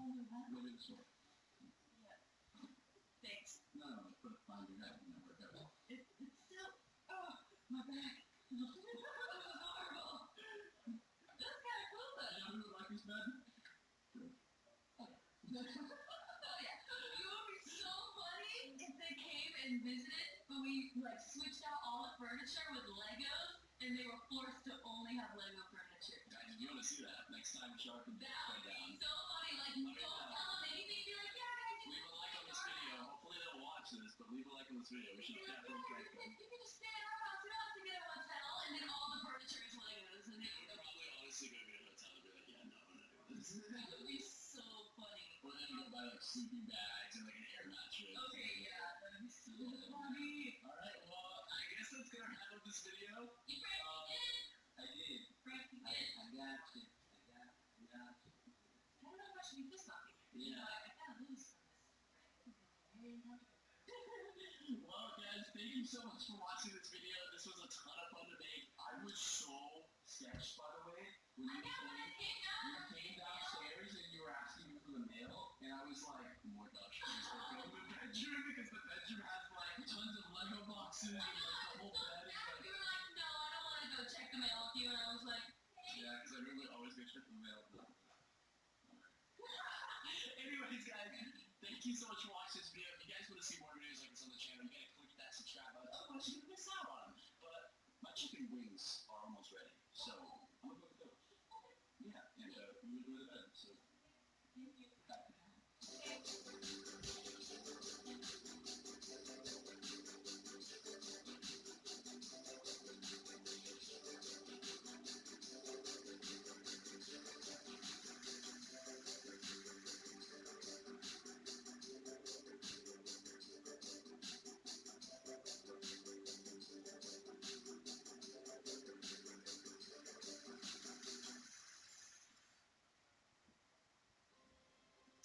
Maybe the sword. Yeah. Thanks. No, put it behind your head and then work out. It's still. Oh, my back. This is horrible. That's kind of cool though. You know who would like this bed? Oh, yeah. It would be so funny if they came and visited, but we like switched out all the furniture with Legos, and they were forced to only have Lego furniture. Guys, you want to see that next time Shark and That would be so funny. Like, don't tell them anything. Be like, yeah, guys, leave a like on this video. Hopefully they'll watch this, but leave a like on this video. We should definitely try to. You can just stay at our house. We don't have to get a hotel, and then all the furniture is Legos, and then We're probably honestly gonna be in a hotel and be like, yeah, no, I'm not doing this. that would be so funny. We're gonna go buy like sleeping bags and like an air mattress. Okay, yeah, that would be so funny. Alright, well, I guess that's gonna wrap up this video. You franked it. I did. Franked it. I got you. I don't know if I should be this happy. Yeah. I kind of lose from this. Well, guys, thank you so much for watching this video. This was a ton of fun to make. I was so sketched, by the way, when you came downstairs and you were asking me for the mail, and I was like, oh my gosh, please don't go to the bedroom, because the bedroom has like tons of Lego boxes and like the whole bed is like. You were like, no, I don't want to go check the mail with you, and I was like, hey. Yeah, because I really always go check the mail. Anyways, guys, thank you so much for watching this video. If you guys want to see more videos like this on the channel, you gotta click that subscribe button. Otherwise, you're gonna miss out on them. But my chicken wings are almost ready, so I'm gonna go with those. Yeah, and you enjoy the bed. So, Thank you.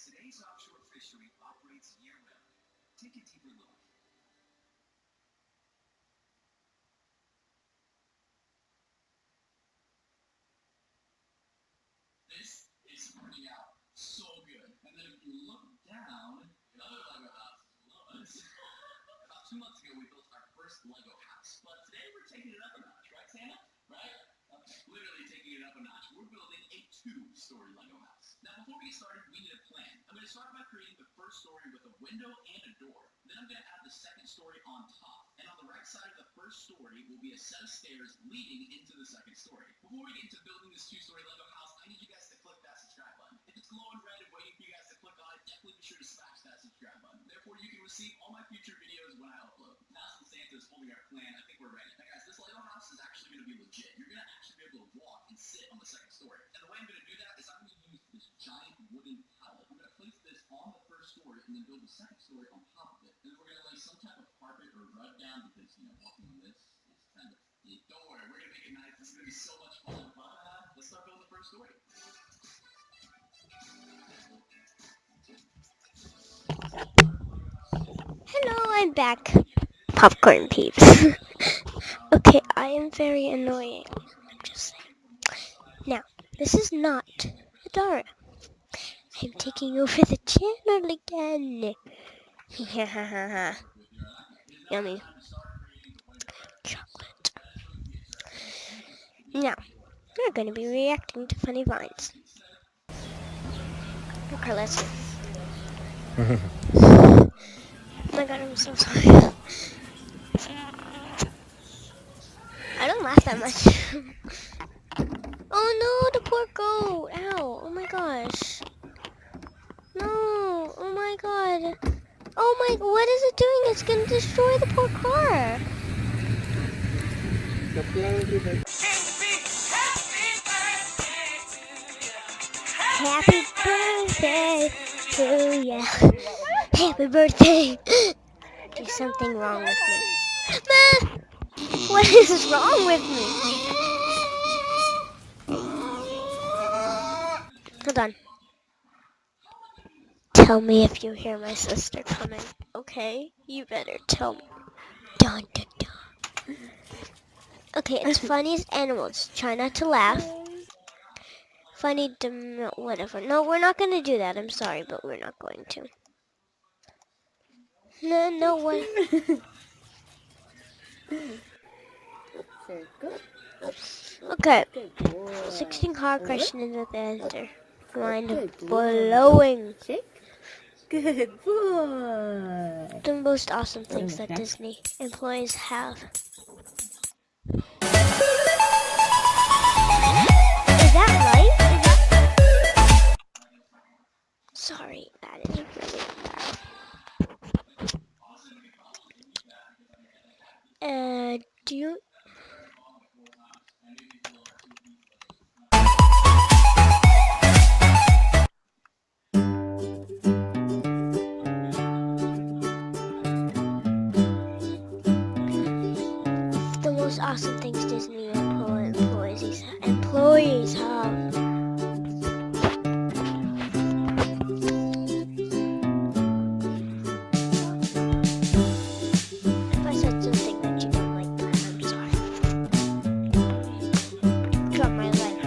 Today's offshore fishery operates year-round. Take a deeper look. this is turning out so good. And then if you look down, another Lego house was. About 2 months ago, we built our first Lego house. But today we're taking it up a notch, right, Santa? Right? Okay. Literally taking it up a notch. We're building a 2-story Lego house. Now, before we get started, we need a plan. I'm going to start by creating the first story with a window and a door. Then I'm going to add the second story on top. And on the right side of the first story will be a set of stairs leading into the second story. Before we get into building this 2-story Lego house, I need you guys to click that subscribe button. If it's glowing red and waiting for you guys to click on it, definitely be sure to smash that subscribe button. Therefore, you can receive all my future videos when I upload. Now, since Santa's holding our plan, I think we're ready. Now, guys, this Lego house is actually going to be legit. You're going to actually be able to walk and sit on the second story. And the way I'm going to do that is I'm going to use this giant wooden pallet. I'm going to place this on the first story and then build the second story on top of it. And then we're going to lay some type of carpet or rug down because, you know, walking on this is kind of... Don't worry, we're going to make it nice. This is going to be so much fun. But let's start building the first story. Hello, I'm back. Popcorn peeps. Okay, I am very annoying. I'm just saying. Now, this is not Adara. I'm taking over the channel again. Yummy. Chocolate. Now, we're going to be reacting to funny vines. Okay, let's go. Oh my god, I'm so sorry. I don't laugh that much. Oh no, the poor goat. Ow. Oh my gosh. No. Oh my god. Oh my, what is it doing? It's gonna destroy the poor car. Happy birthday to ya. Happy birthday. There's something wrong with me. Ma! What is wrong with me? Hold on. Tell me if you hear my sister coming. Okay? You better tell me. Dun dun dun. Okay, it's funniest animals. Try not to laugh. if I need to, whatever. No, we're not going to do that. I'm sorry, but we're not going to. No way. Circle. Okay. Good boy. 16 hard questions at the answer. Mind Good boy. blowing. Shake. Good boy. The most awesome things that Okay. Disney employees have. Is that right? Sorry, that is really loud. Do you... The most awesome things Disney employees have. If I said something that you don't like, then I'm sorry. Drop my life.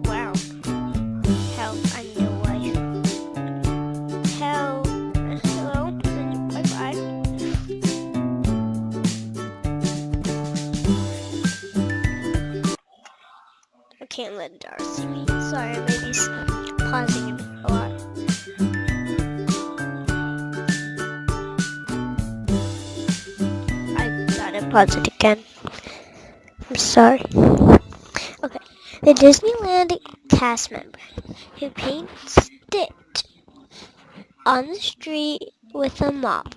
Wow. Hell, I'm your wife. Hell. Hello. Bye-bye. I can't let Dara see me. Sorry, maybe pausing it a lot. I gotta pause it again. I'm sorry. Okay. The Disneyland cast member who paints it on the street with a mop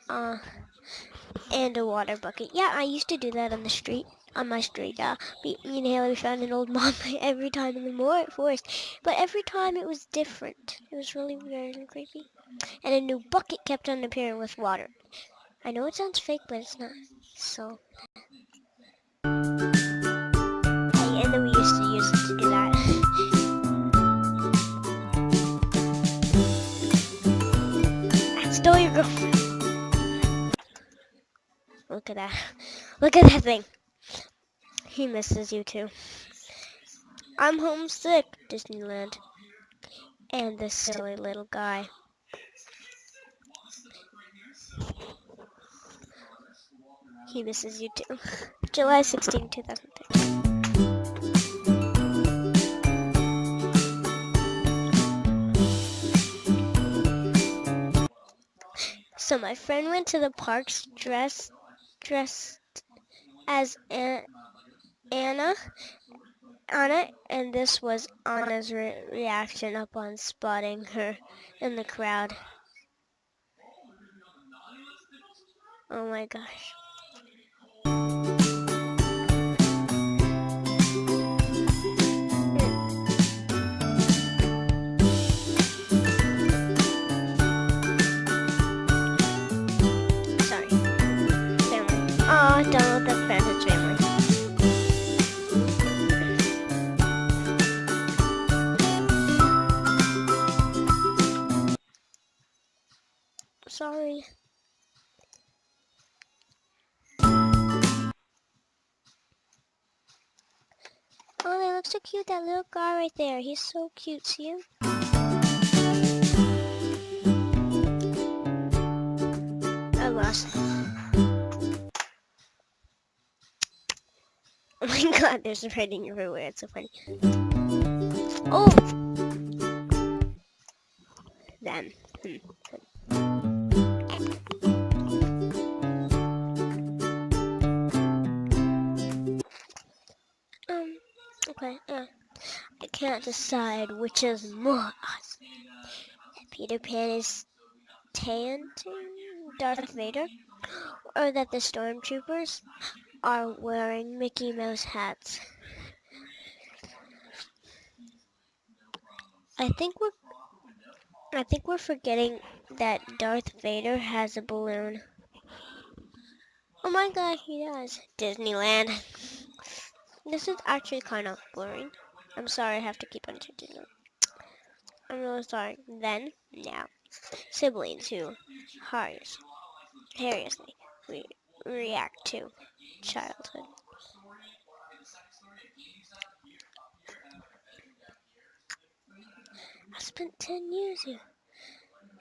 and a water bucket. Yeah, I used to do that on the street. On my street, me and Haley found an old mop every time in the forest, but every time it was different. It was really weird and creepy. And a new bucket kept on appearing with water. I know it sounds fake, but it's not. So, and then we used to use it to do that. I stole your girlfriend. Look at that. Look at that thing. He misses you too. I'm homesick, Disneyland. And this silly little guy. He misses you too. July 16, 2013. So my friend went to the parks dressed as Anna, and this was Anna's reaction upon spotting her in the crowd. Oh my gosh. Sorry. Family. Aw, don't let the friend his family. Sorry. Oh, they look so cute. That little guy right there. He's so cute. See him? I lost. Oh my god, there's writing everywhere. It's so funny. Oh! Them. Okay, I can't decide which is more awesome. Peter Pan is taunting Darth Vader, or that the stormtroopers are wearing Mickey Mouse hats. I think we're forgetting that Darth Vader has a balloon. Oh my god, he does. Disneyland. This is actually kind of boring. I'm sorry I have to keep on changing it. I'm really sorry. Then, now, siblings who hilariously react to childhood. spent 10 years here.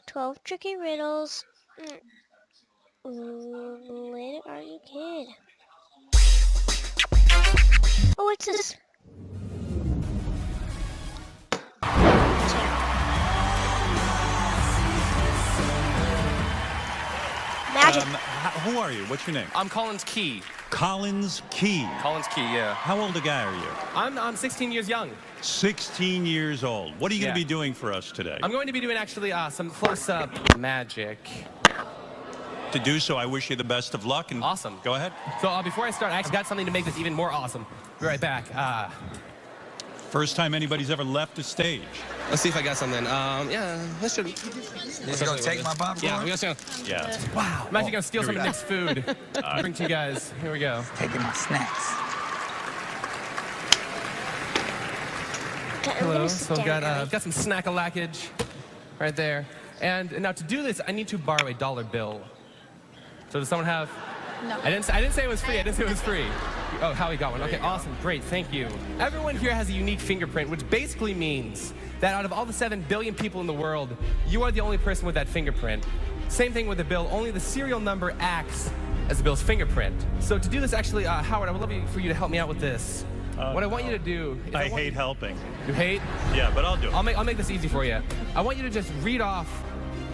12 tricky riddles. Later, are you kid? Oh, what's this? Magic. Who are you? What's your name? I'm Collins Key. Collins Key. Collins Key, yeah. How old a guy are you? I'm 16 years young. 16 years old. What are you going to be doing for us today? I'm going to be doing actually some close-up magic. To do so, I wish you the best of luck. And Awesome. Go ahead. So before I start, I actually got something to make this even more awesome. Be right back. First time anybody's ever left a stage. Let's see if I got something. Yeah, let's should. You gonna take my popcorn? Yeah, we got some. Yeah. Wow. I'm actually gonna steal here some we of go. Nick's food. Bring to you guys. Here we go. Taking my snacks. Hello. So I've got some snack-a-lackage right there. And now to do this, I need to borrow a $1 bill. So does someone have? No. I didn't say it was free. I didn't say it was free. Oh, Howie got one. Okay, awesome. Great. Thank you. Everyone here has a unique fingerprint, which basically means that out of all the 7 billion people in the world, you are the only person with that fingerprint. Same thing with the bill. Only the serial number acts as the bill's fingerprint. So to do this, actually, Howard, I would love for you to help me out with this. What I want you to do is I hate helping. You hate? Yeah, but I'll do it. I'll make this easy for you. I want you to just read off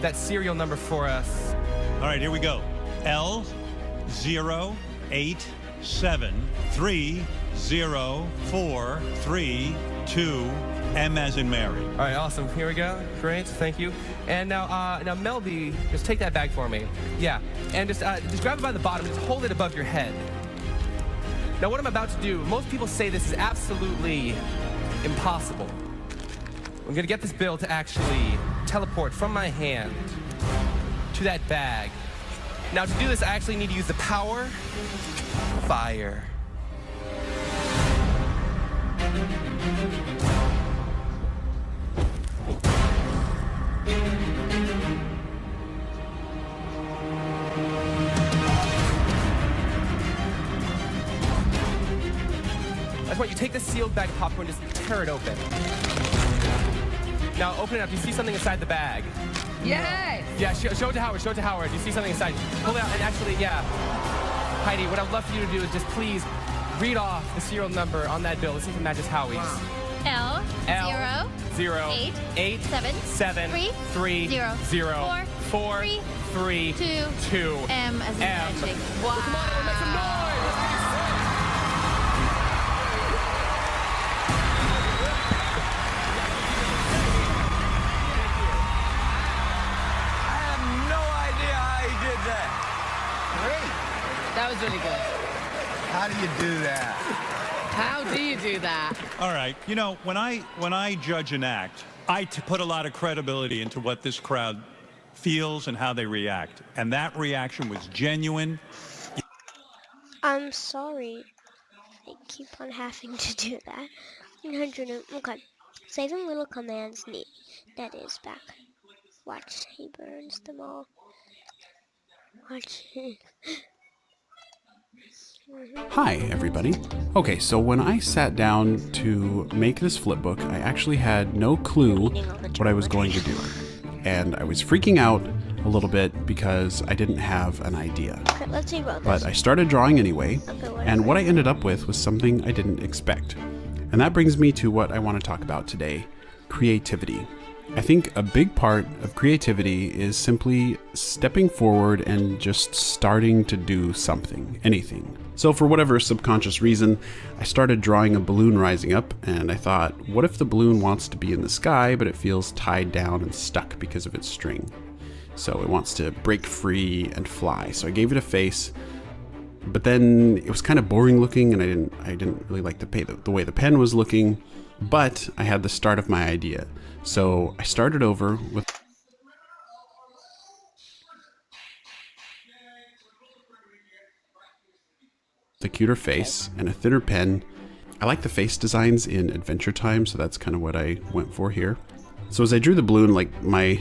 that serial number for us. All right, here we go. L08730432 M as in Mary. All right, awesome. Here we go. Great, thank you. And now Melby, just take that bag for me. Yeah, and just grab it by the bottom. Just hold it above your head. Now, what I'm about to do, most people say this is absolutely impossible. I'm gonna get this bill to actually teleport from my hand to that bag. Now, to do this, I actually need to use the power of fire. That's what you take this sealed bag of popcorn, just tear it open. Now open it up. You see something inside the bag? Yay! Yeah, show it to Howard. Show it to Howard. You see something inside? Pull it out, and actually, yeah. Heidi, what I'd love for you to do is just please read off the serial number on that bill. Let's see if it matches Howie's. L, L 0, 8 7, 7 3, 3 0, 0 4 3, 3 2 M as in magic. Wow. Come on, everyone, make some noise! Let's get it started. I have no idea how he did that. Great. That was really good. How do you do that? How do you do that? All right, you know, when I judge an act, I put a lot of credibility into what this crowd feels and how they react. And that reaction was genuine. I'm sorry. I keep on having to do that. 100. Okay. Saving little commands neat. That is back. Watch. He burns them all. Watch. Hi, everybody. Okay, so when I sat down to make this flipbook, I actually had no clue what I was going to do. And I was freaking out a little bit because I didn't have an idea. Okay, let's see about But this. I started drawing anyway, Okay, and what I ended up with was something I didn't expect. And that brings me to what I want to talk about today, creativity. I think a big part of creativity is simply stepping forward and just starting to do something, anything. So for whatever subconscious reason, I started drawing a balloon rising up, and I thought, what if the balloon wants to be in the sky, but it feels tied down and stuck because of its string? So it wants to break free and fly. So I gave it a face, but then it was kind of boring looking, and I didn't really like the way the pen was looking, but I had the start of my idea. So I started over with a cuter face and a thinner pen. I like the face designs in Adventure Time, so that's kind of what I went for here. So as I drew the balloon, like my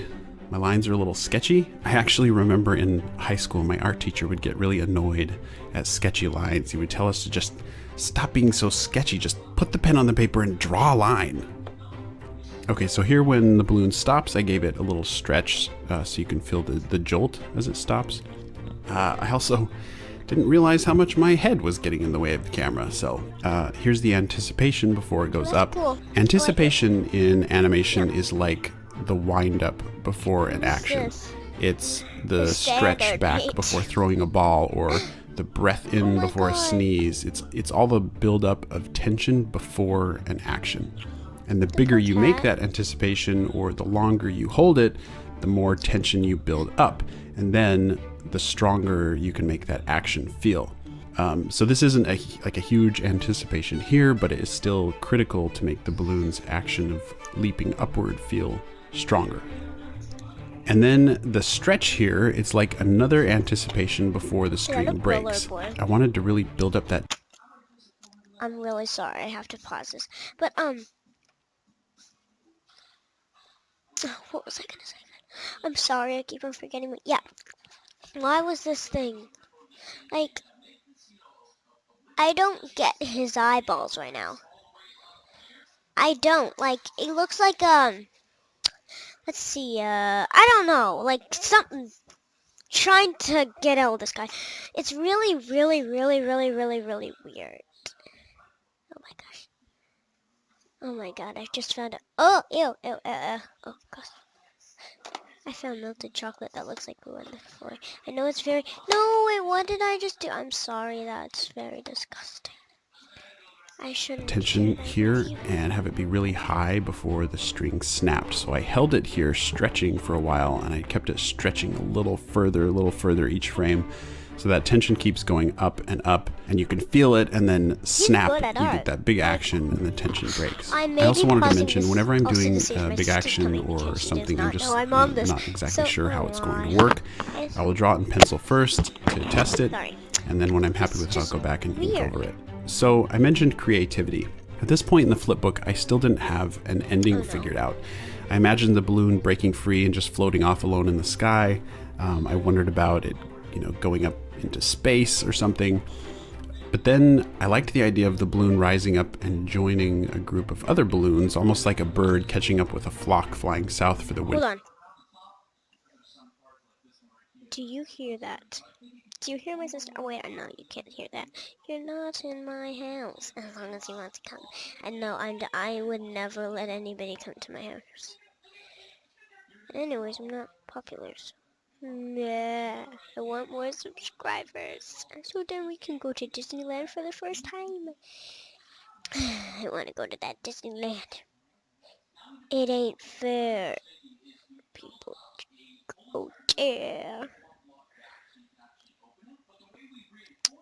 lines are a little sketchy. I actually remember in high school, my art teacher would get really annoyed at sketchy lines. He would tell us to just stop being so sketchy, just put the pen on the paper and draw a line. Okay, so here when the balloon stops, I gave it a little stretch so you can feel the jolt as it stops. I also didn't realize how much my head was getting in the way of the camera. So here's the anticipation before it goes up. Cool. Anticipation in animation is like the wind up before an action. This? It's the stretch standard back height. before throwing a ball, or the breath in my before a God. sneeze. It's all the buildup of tension before an action. And the bigger you make that anticipation, or the longer you hold it, the more tension you build up. And then the stronger you can make that action feel. So this isn't like a huge anticipation here, but it is still critical to make the balloon's action of leaping upward feel stronger. And then the stretch here, it's like another anticipation before the string breaks. I wanted to really build up that. I'm really sorry. I have to pause this. But what was I gonna say? I'm sorry. I keep on forgetting. Yeah. Why was this thing? Like, I don't get his eyeballs right now. I don't. Like, it looks like let's see. I don't know. Like something trying to get out of this guy. It's really, really, really, really, really, really weird. Oh my gosh. Oh my god, I just found it. Oh, ew, ew, oh gosh. I found melted chocolate that looks like glue on the floor. I know it's very... No, wait, what did I just do? I'm sorry, that's very disgusting. I shouldn't... Tension here and have it be really high before the string snapped. So I held it here stretching for a while, and I kept it stretching a little further each frame. So that tension keeps going up, and you can feel it, and then snap, you get that big action, and the tension breaks. I also wanted to mention, whenever I'm doing a big action or something, I'm just not exactly sure how it's going to work. I will draw it in pencil first to test it, and then when I'm happy with it, I'll go back and ink over it. So I mentioned creativity. At this point in the flipbook, I still didn't have an ending figured out. I imagined the balloon breaking free and just floating off alone in the sky. I wondered about it, going up into space or something. But then I liked the idea of the balloon rising up and joining a group of other balloons, almost like a bird catching up with a flock flying south for the winter. Hold on. Do you hear that? Do you hear my sister? Oh wait, no, you can't hear that. You're not in my house, as long as you want to come. And no, I would never let anybody come to my house. Anyways, I'm not popular, so. Yeah, I want more subscribers, so then we can go to Disneyland for the first time. I want to go to that Disneyland. It ain't fair. People go there.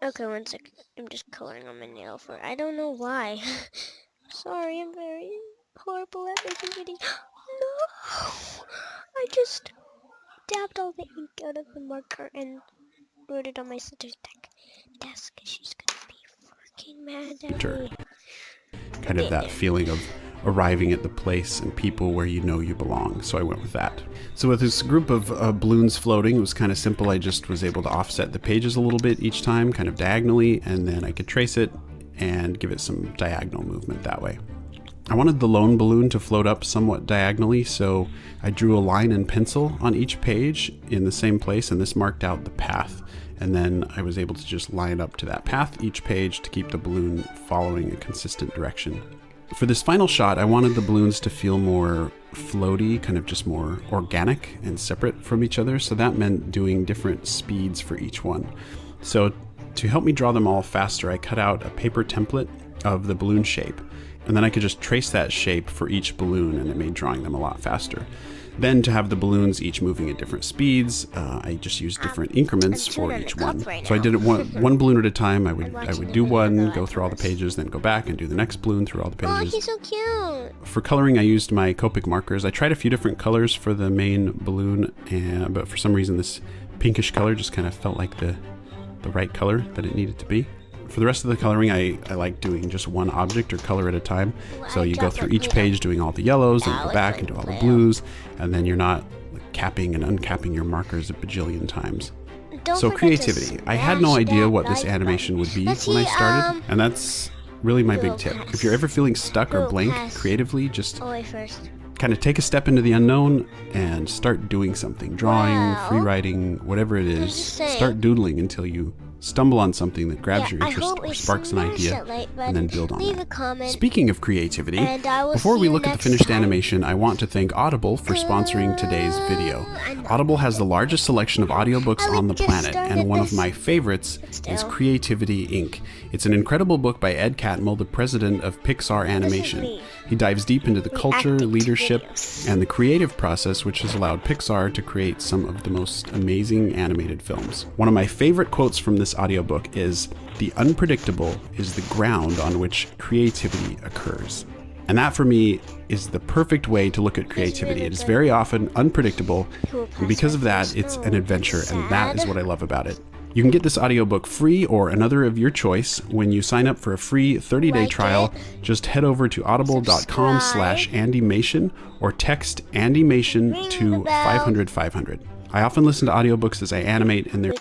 Okay, 1 second. I'm just coloring on my nail for. I don't know why. Sorry, I'm very horrible at making videos. No, I just dabbed all the ink out of the marker and wrote it on my sister's desk. She's gonna be fucking mad at me. Kind of that feeling of arriving at the place and people where you know you belong. So I went with that. So with this group of balloons floating, it was kind of simple. I just was able to offset the pages a little bit each time, kind of diagonally, and then I could trace it and give it some diagonal movement that way. I wanted the lone balloon to float up somewhat diagonally, so I drew a line in pencil on each page in the same place, and this marked out the path. And then I was able to just line up to that path each page to keep the balloon following a consistent direction. For this final shot, I wanted the balloons to feel more floaty, kind of just more organic and separate from each other, so that meant doing different speeds for each one. So to help me draw them all faster, I cut out a paper template of the balloon shape, and then I could just trace that shape for each balloon, and it made drawing them a lot faster. Then to have the balloons each moving at different speeds, I just used different increments for each one. So I did it one balloon at a time. I would do one, go through all the pages, then go back and do the next balloon through all the pages. Oh, he's so cute. For coloring, I used my Copic markers. I tried a few different colors for the main balloon, but for some reason this pinkish color just kind of felt like the right color that it needed to be. For the rest of the coloring, I like doing just one object or color at a time. So you go through each page doing all the yellows, then go back and do all the blues, and then you're not capping and uncapping your markers a bajillion times. So creativity. I had no idea what this animation would be when I started, and that's really my big tip. If you're ever feeling stuck or blank creatively, just kind of take a step into the unknown and start doing something. Drawing, Wow. free writing, whatever it is. just saying. Start doodling until you stumble on something that grabs your I interest hope or we sparks an smash idea, that like and then button. build on Leave a that. comment. Speaking of creativity, And I will before see we you look at the next finished time. animation, I want to thank Audible for sponsoring today's video. Audible has the largest selection of audiobooks I on the just planet, and started one of this. my favorites Still. is Creativity Inc. It's an incredible book by Ed Catmull, the president of Pixar Animation. me. He dives deep into the culture, Reacting to leadership, videos. and the creative process which has allowed Pixar to create some of the most amazing animated films. One of my favorite quotes from this audiobook is, "The unpredictable is the ground on which creativity occurs." And that for me is the perfect way to look at creativity. really It is good. very often unpredictable, Cool and because of that, password. it's an Oh, adventure, and that is sad. what I love about it. You can get this audiobook free or another of your choice when you sign up for a free 30-day Like trial. it. Just head over to audible.com/andymation or text andymation Ring to the bell. 500 500. I often listen to audiobooks as I animate, and they're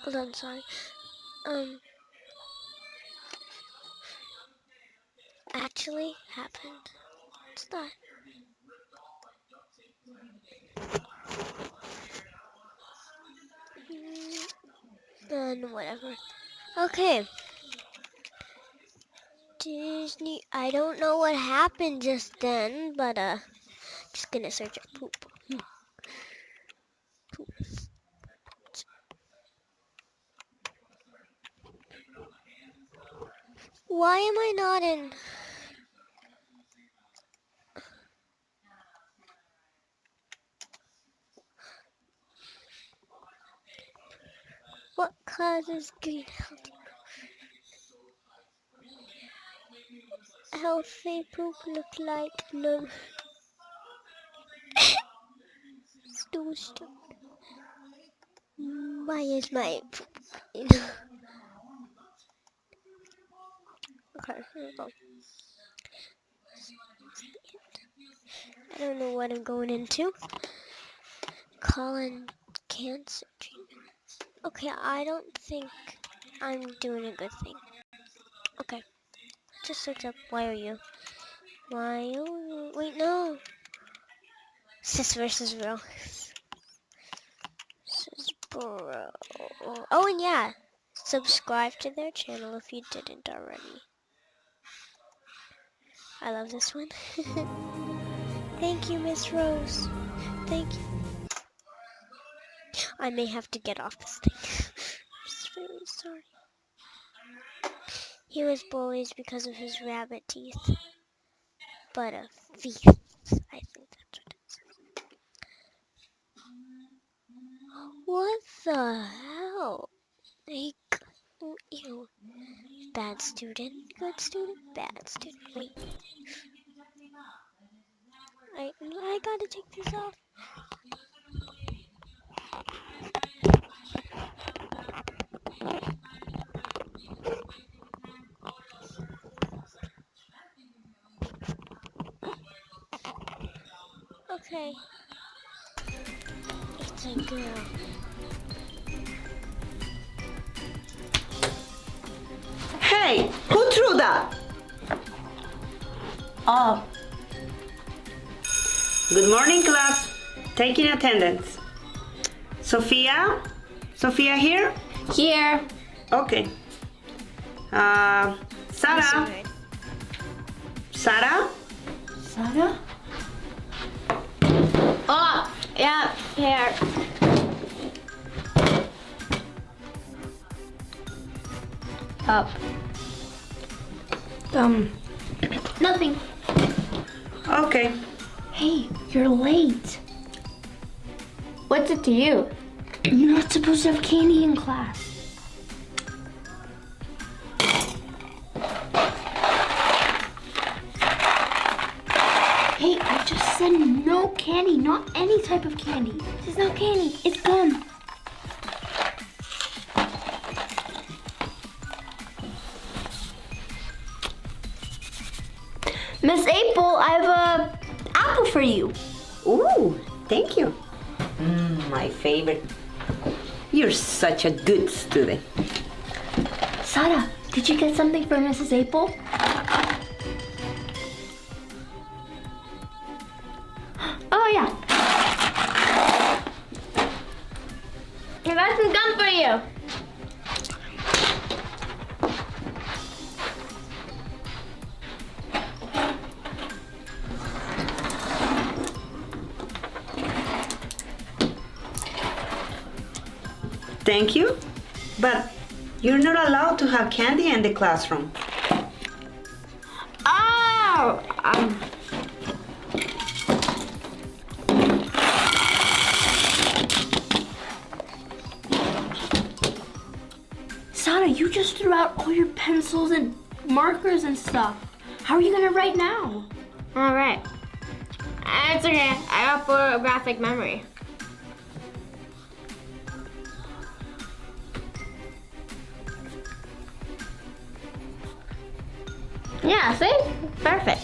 Hold on, sorry. Actually happened. What's that? And whatever. Okay. Disney. I don't know what happened just then, but just gonna search up poop. Poop. Why am I not in? What causes green health? Healthy poop look like none. So stupid. Why is my poop? Okay, here we go. I don't know what I'm going into. Colon cancer treatment. Okay, I don't think I'm doing a good thing. Okay, just search up why are you? Why are you? Wait, no. Sis versus bro. Sis bro. Oh, and yeah, subscribe to their channel if you didn't already. I love this one. Thank you, Miss Rose. Thank you. I may have to get off this thing. I'm just really sorry. He was bullied because of his rabbit teeth. But a thief, I think that's what it says. What the hell? Like, ew. Bad student, good student, bad student. Wait. I gotta take this off. Okay. It's a girl. Hey, who threw that? Oh. Good morning, class. Taking attendance. Sophia? Sophia here? Here. Okay. Sarah? Sarah? Sarah? Oh, yeah, here. Up. Nothing. Okay. Hey, you're late. What's it to you? You're not supposed to have candy in class. Hey, I just said no candy, not any type of candy. This is not candy, it's gum. Miss April, I have a apple for you. Ooh, thank you. My favorite. You're such a good student. Sarah, did you get something for Mrs. April? Thank you. But you're not allowed to have candy in the classroom. Oh! Sana, you just threw out all your pencils and markers and stuff. How are you gonna write now? All right. It's okay. I got photographic memory. Yeah, see? Perfect.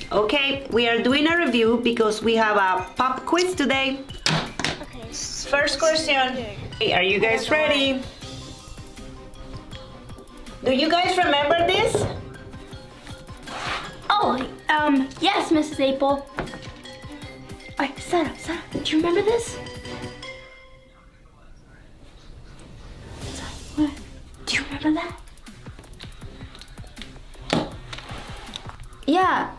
Okay, we are doing a review because we have a pop quiz today. Okay. First question. Hey, are you guys ready? Do you guys remember this? Oh, yes, Mrs. Apple. Alright, Sana, do you remember this? What? Do you remember that? Yeah.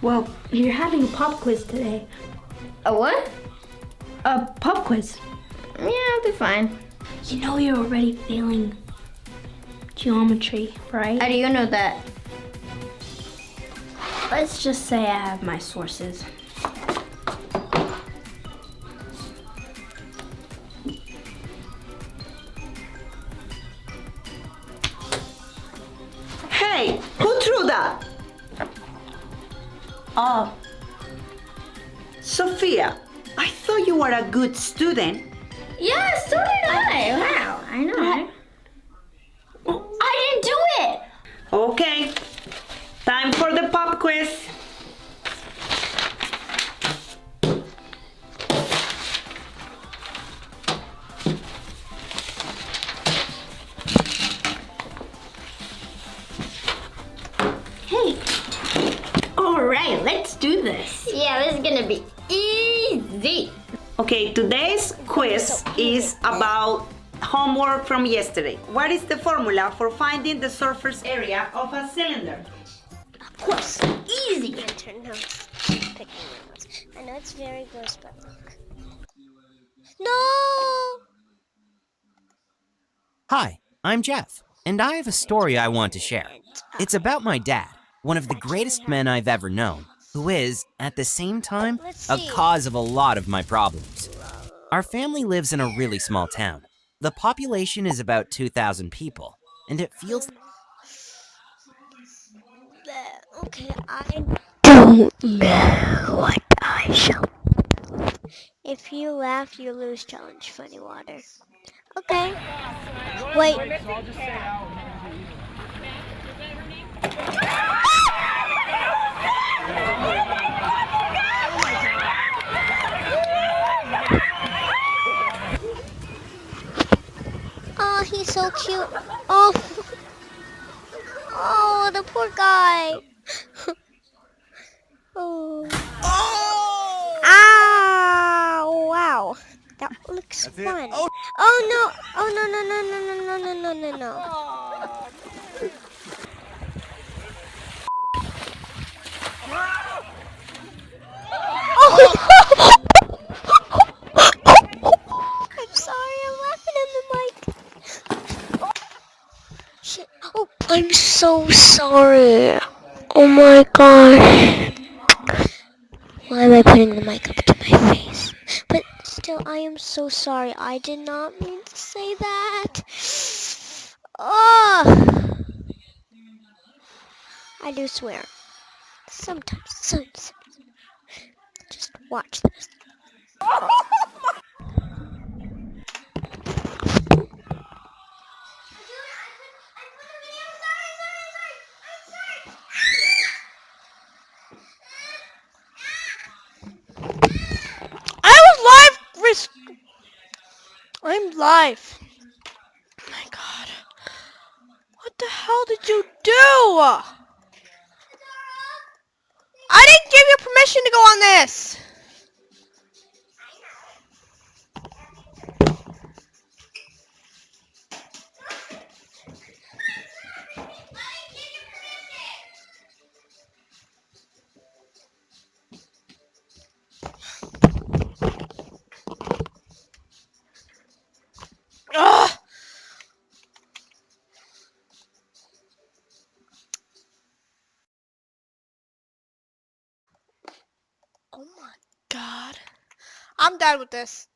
Well, you're having a pop quiz today. A what? A pop quiz. Yeah, I'll be fine. You know you're already failing geometry, right? How do you know that? Let's just say I have my sources. Hey, who threw that? Oh, Sophia, I thought you were a good student. Yeah, so did I. Wow, I know. Right? I didn't do it! Okay, time for the pop quiz. Hey, alright, let's do this. Yeah, this is gonna be easy. Okay, today's quiz is about homework from yesterday. What is the formula for finding the surface area of a cylinder? Of course, easy. No, picking my nose. I know it's very gross, but look. No! Hi, I'm Jeff, and I have a story I want to share. It's about my dad, one of the greatest men I've ever known, who is, at the same time, a cause of a lot of my problems. Our family lives in a really small town. The population is about 2,000 people, and it feels... Okay, I don't know what I shall. If you laugh, you lose challenge, funny water. Okay. Wait. Oh, he's so cute. Oh. Oh, the poor guy. Oh. Ow! Wow. That looks fun. Oh no! Oh no no no no no no no no no no! Oh! I'm sorry. I'm laughing in the mic. Shit. Oh, I'm so sorry. Oh my gosh. Why am I putting the mic up to my face? But still, I am so sorry. I did not mean to say that. Oh! I do swear. Sometimes. Just watch this. I'm live. Oh my god. What the hell did you do? I didn't give you permission to go on this. with this.